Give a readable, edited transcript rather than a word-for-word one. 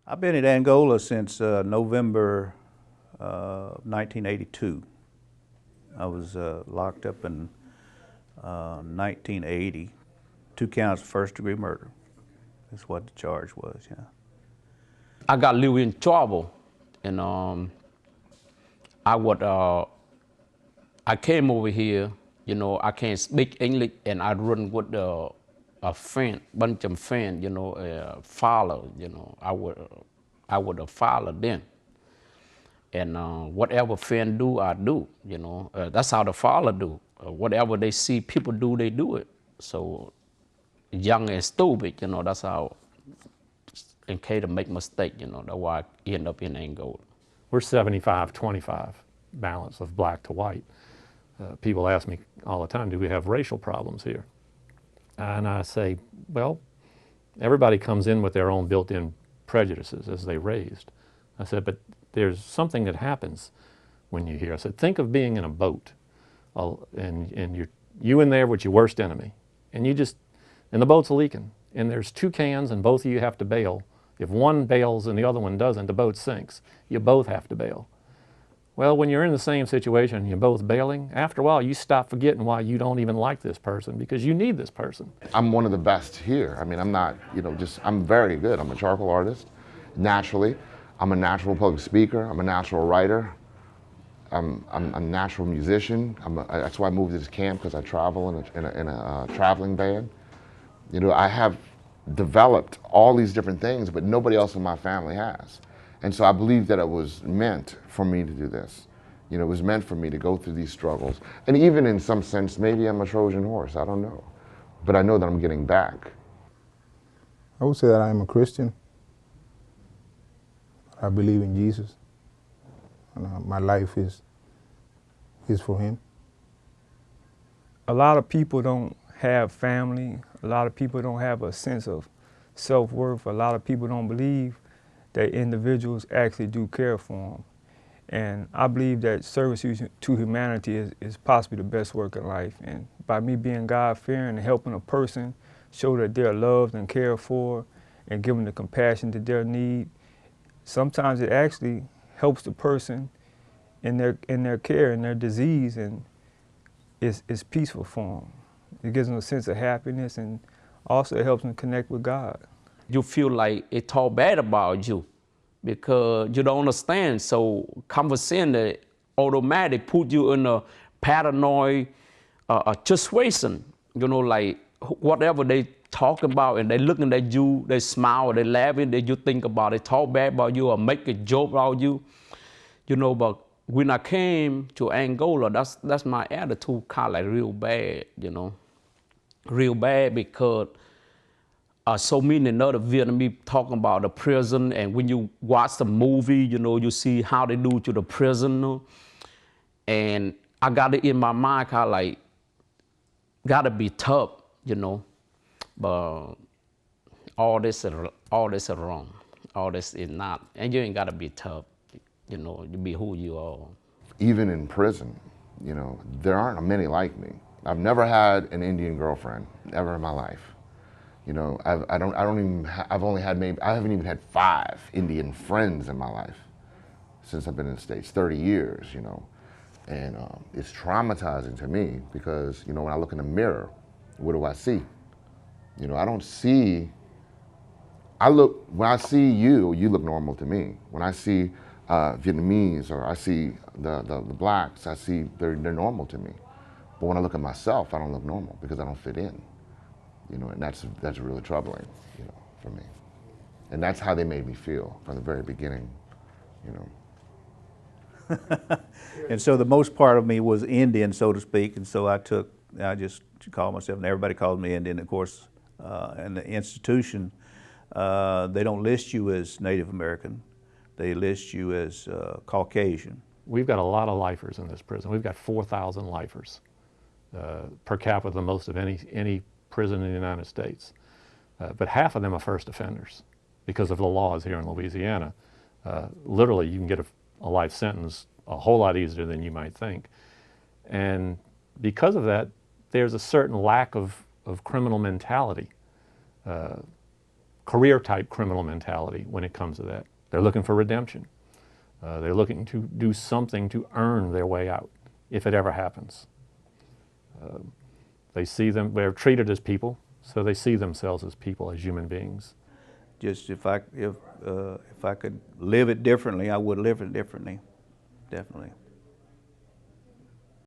I've been in Angola since November 1982. I was locked up in 1980, 2 counts of first-degree murder. That's what the charge was, yeah. I got little in trouble, and I would I came over here. I can't speak English, and I run with a friend, bunch of friends. Follow. I would follow them, and whatever friend do, I do. That's how the follow do. Whatever they see people do, they do it. So young and stupid, that's how. In case to make mistake, that's why I end up in Angola. We're 75-25 balance of black to white. People ask me all the time, do we have racial problems here? And I say, well, everybody comes in with their own built-in prejudices as they raised. I said, but there's something that happens when you're here. I said, think of being in a boat, and you in there with your worst enemy, and the boat's leaking, and there's 2 cans, and both of you have to bail. If one bails and the other one doesn't, the boat sinks. You both have to bail. Well, when you're in the same situation and you're both bailing, after a while you stop forgetting why you don't even like this person, because you need this person. I'm one of the best here. I mean, I'm not, I'm very good. I'm a charcoal artist, naturally. I'm a natural public speaker. I'm a natural writer. I'm a natural musician. That's why I moved to this camp, because I travel in a traveling band. I have developed all these different things, but nobody else in my family has. And so I believe that it was meant for me to do this. It was meant for me to go through these struggles. And even in some sense, maybe I'm a Trojan horse, I don't know. But I know that I'm getting back. I would say that I am a Christian. I believe in Jesus. And my life is for him. A lot of people don't have family. A lot of people don't have a sense of self-worth. A lot of people don't believe that individuals actually do care for them. And I believe that service to humanity is possibly the best work in life. And by me being God-fearing and helping a person show that they're loved and cared for and giving the compassion that they need, sometimes it actually helps the person in their care, in their disease, and it's peaceful for them. It gives them a sense of happiness, and also it helps them connect with God. You feel like it talk bad about you because you don't understand. So conversation automatically put you in a paranoid situation. Like whatever they talk about and they looking at you, they smile, they laughing, they you think about it, talk bad about you or make a joke about you. But when I came to Angola, that's my attitude kind of like real bad, real bad, because so many other Vietnamese talking about the prison, and when you watch the movie, you see how they do to the prisoner, and I got it in my mind kind of like, gotta be tough, but all this is wrong, all this is not, and you ain't gotta be tough, you be who you are. Even in prison, there aren't many like me. I've never had an Indian girlfriend ever in my life. I haven't even had 5 Indian friends in my life since I've been in the States, 30 years, and it's traumatizing to me because, when I look in the mirror, what do I see? I don't see, when I see you, you look normal to me. When I see Vietnamese or I see the blacks, I see they're normal to me. But when I look at myself, I don't look normal because I don't fit in. And that's really troubling, for me. And that's how they made me feel from the very beginning, And so the most part of me was Indian, so to speak, and so I just called myself, and everybody called me Indian, of course. And the institution, they don't list you as Native American. They list you as Caucasian. We've got a lot of lifers in this prison. We've got 4,000 lifers, per capita, the most of any prison in the United States. But half of them are first offenders because of the laws here in Louisiana. Literally, you can get a life sentence a whole lot easier than you might think. And because of that, there's a certain lack of criminal mentality. career type criminal mentality when it comes to that. They're looking for redemption. They're looking to do something to earn their way out, if it ever happens. They see them, they're treated as people, so they see themselves as people, as human beings. Just if I could live it differently, I would live it differently, definitely.